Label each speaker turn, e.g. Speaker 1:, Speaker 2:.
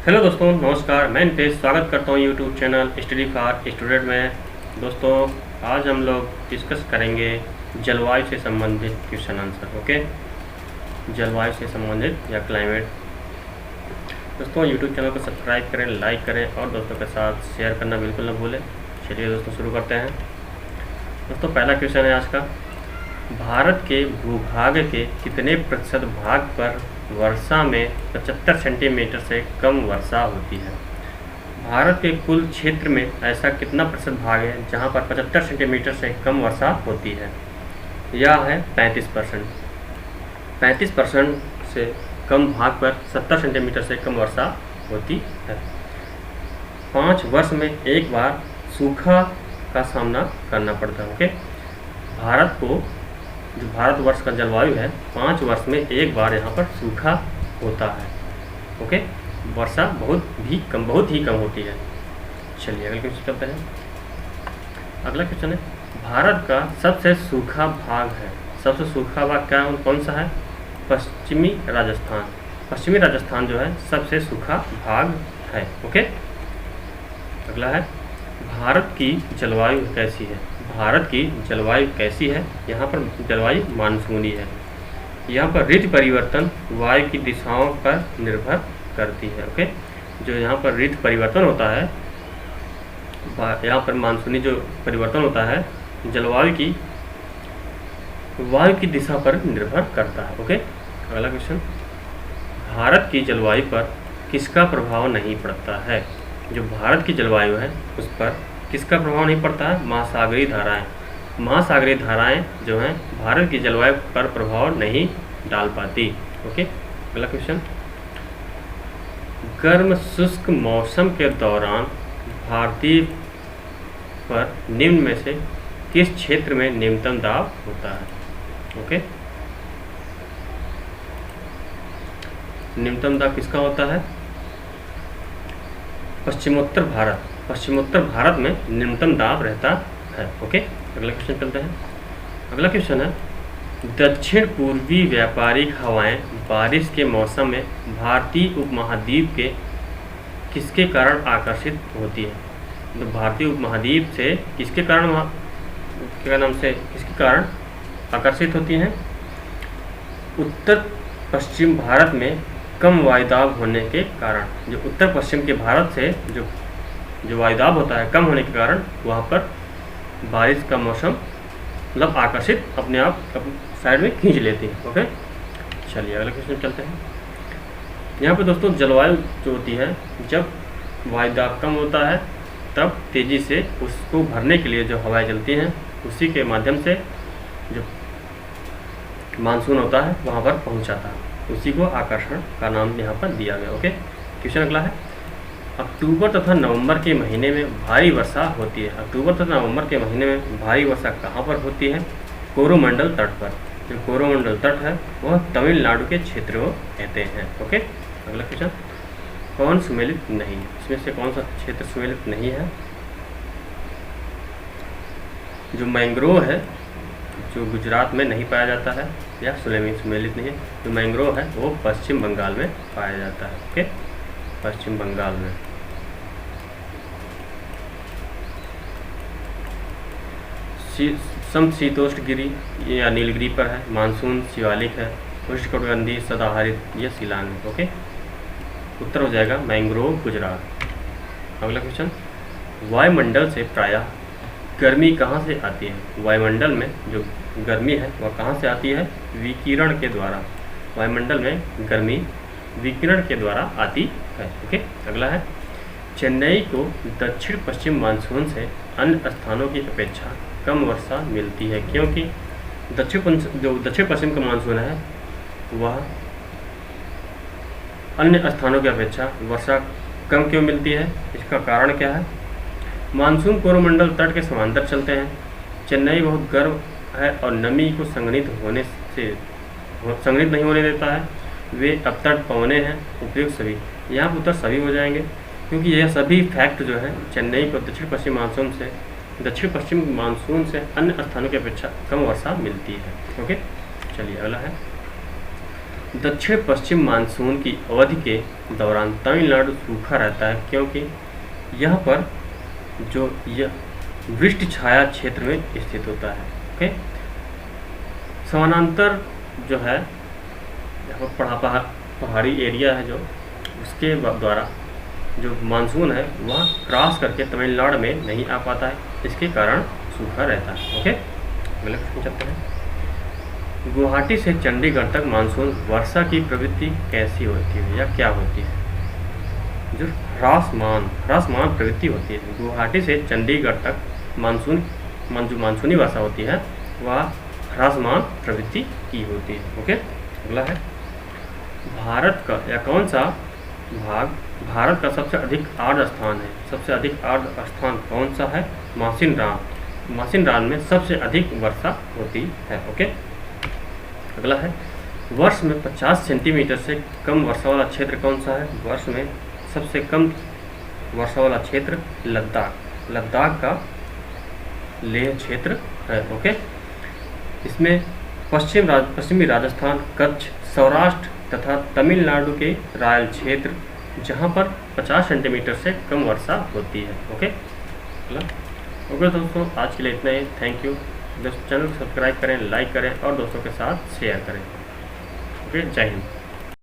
Speaker 1: Hello दोस्तों, नमस्कार। मैं नितेश स्वागत करता हूँ YouTube channel study for student में। दोस्तों, आज हम लोग डिस्कस करेंगे जलवायु से संबंधित क्वेश्चन आंसर। ओके, जलवायु से संबंधित या क्लाइमेट। दोस्तों, यूट्यूब चैनल को सब्सक्राइब करें, लाइक करें और दोस्तों के साथ शेयर करना बिल्कुल न भूलें। चलिए दोस्तों, शुरू करते हैं। दोस्तों, पहला क्वेश्चन है आज का, भारत के भूभाग के कितने प्रतिशत भाग पर वर्षा में 75 सेंटीमीटर से कम वर्षा होती है? भारत के कुल क्षेत्र में ऐसा कितना प्रतिशत भाग है जहां पर 75 सेंटीमीटर से कम वर्षा होती है? यह है 35%। 35% से कम भाग पर 70 सेंटीमीटर से कम वर्षा होती है। 5 वर्ष में एक बार सूखा का सामना करना पड़ता है। ओके, भारत को जो भारतवर्ष का जलवायु है, 5 वर्ष में एक बार यहाँ पर सूखा होता है। ओके, वर्षा बहुत ही कम होती है। चलिए अगला क्वेश्चन चलते हैं। अगला क्वेश्चन है, भारत का सबसे सूखा भाग है। सबसे सूखा भाग क्या है, कौन सा है? पश्चिमी राजस्थान। पश्चिमी राजस्थान जो है सबसे सूखा भाग है। ओके, अगला है, भारत की जलवायु कैसी है? भारत की जलवायु कैसी है? यहाँ पर जलवायु मानसूनी है। यहाँ पर ऋतु परिवर्तन वायु की दिशाओं पर निर्भर करती है। ओके, जो यहाँ पर ऋतु परिवर्तन होता है, यहाँ पर मानसूनी जो परिवर्तन होता है जलवायु की वायु की दिशा पर निर्भर करता है। ओके, अगला क्वेश्चन, भारत की जलवायु पर किसका प्रभाव नहीं पड़ता है? जो भारत की जलवायु है उस पर किसका प्रभाव नहीं पड़ता है? महासागरीय धाराएं। महासागरीय धाराएं जो हैं भारत की जलवायु पर प्रभाव नहीं डाल पाती। ओके, अगला क्वेश्चन, गर्म शुष्क मौसम के दौरान भारतीय पर निम्न में से किस क्षेत्र में न्यूनतम दाब होता है? ओके, न्यूनतम दाब किसका होता है? पश्चिमोत्तर भारत। पश्चिमोत्तर भारत में न्यूनतम दाब रहता है। ओके, अगला क्वेश्चन चलते हैं। अगला क्वेश्चन है, दक्षिण पूर्वी व्यापारिक हवाएं बारिश के मौसम में भारतीय उपमहाद्वीप के किसके कारण आकर्षित होती है? तो भारतीय उपमहाद्वीप से किसके कारण किसके कारण आकर्षित होती हैं? उत्तर पश्चिम भारत में कम वायुदाब होने के कारण। जो उत्तर पश्चिम के भारत से जो वायुदाब होता है कम होने के कारण वहाँ पर बारिश का मौसम मतलब आकर्षित अपने आप साइड में खींच लेती है। ओके, चलिए अगला क्वेश्चन चलते हैं। यहाँ पे दोस्तों जलवायु जो होती है, जब वायुदाब कम होता है तब तेज़ी से उसको भरने के लिए जो हवाएं चलती हैं उसी के माध्यम से जो मानसून होता है वहाँ पर पहुँचाता है। उसी को आकर्षण का नाम यहाँ पर दिया गया। ओके, क्वेश्चन अगला है, अक्टूबर तथा नवंबर के महीने में भारी वर्षा होती है। अक्टूबर तथा नवंबर के महीने में भारी वर्षा कहाँ पर होती है? कोरोमंडल तट पर। जो कोरोमंडल तट है वह तमिलनाडु के क्षेत्र को कहते हैं। ओके, अगला क्वेश्चन, कौन सुमेलित नहीं? इसमें से कौन सा क्षेत्र सुमेलित नहीं है? जो मैंग्रोव है जो गुजरात में नहीं पाया जाता है या सुमेलित नहीं है। जो मैंग्रोव है वो पश्चिम बंगाल में पाया जाता है। ओके, पश्चिम बंगाल में। समशीतोष्णगिरी या नीलगिरी पर है। मानसून शिवालिक है। उष्णकटिबंधीय सदाहरित यह शिलांग है। ओके, उत्तर हो जाएगा मैंग्रोव गुजरात। अगला क्वेश्चन, वायुमंडल से प्रायः गर्मी कहाँ से आती है? वायुमंडल में जो गर्मी है वह कहाँ से आती है? विकिरण के द्वारा। वायुमंडल में गर्मी विकिरण के द्वारा आती है। ओके, अगला है, चेन्नई को दक्षिण पश्चिम मानसून से अन्य स्थानों की अपेक्षा कम वर्षा मिलती है क्योंकि दक्षिण पश्चिम का मानसून है वह अन्य स्थानों की अपेक्षा वर्षा कम क्यों मिलती है? इसका कारण क्या है? मानसून कोरोमंडल तट के समांतर चलते हैं। चेन्नई बहुत गर्म है और नमी को संघनित नहीं होने देता है। वे अपतट पवने हैं। उपयुक्त सभी, यहाँ पर उत्तर सभी हो जाएंगे क्योंकि यह सभी फैक्ट जो है चेन्नई को दक्षिण पश्चिम मानसून से अन्य स्थानों की अपेक्षा कम वर्षा मिलती है। ओके, चलिए अगला है, दक्षिण पश्चिम मानसून की अवधि के दौरान तमिलनाडु सूखा रहता है, क्योंकि यहाँ पर जो यह वृष्टि छाया क्षेत्र में स्थित होता है। ओके, समानांतर जो है यहाँ पर पहाड़ी एरिया है, जो उसके द्वारा जो मानसून है वह क्रॉस करके तमिलनाडु में नहीं आ पाता है, इसके कारण सूखा रहता है। ओके, अगले क्वेश्चन चलते हैं। गुवाहाटी से चंडीगढ़ तक मानसून वर्षा की प्रवृत्ति कैसी होती है या क्या होती है? जो ह्रासमान प्रवृत्ति होती है। गुवाहाटी से चंडीगढ़ तक मानसूनी वर्षा होती है, वह ह्रासमान प्रवृत्ति की होती है। ओके, अगला है, भारत का या कौन सा भाग भारत का सबसे अधिक आर्द्र स्थान है? सबसे अधिक आर्द्र स्थान कौन सा है? मासिनराम में सबसे अधिक वर्षा होती है। ओके, अगला है, वर्ष में 50 सेंटीमीटर से कम वर्षा वाला क्षेत्र कौन सा है? वर्ष में सबसे कम वर्षा वाला क्षेत्र लद्दाख का लेह क्षेत्र है। ओके, इसमें पश्चिमी राजस्थान, कच्छ, सौराष्ट्र तथा तमिलनाडु के रायल क्षेत्र, जहां पर 50 सेंटीमीटर से कम वर्षा होती है। ओके, ओके दोस्तों, आज के लिए इतना ही। थैंक यू दोस्तों, चैनल को सब्सक्राइब करें, लाइक करें और दोस्तों के साथ शेयर करें। ओके, जय हिंद।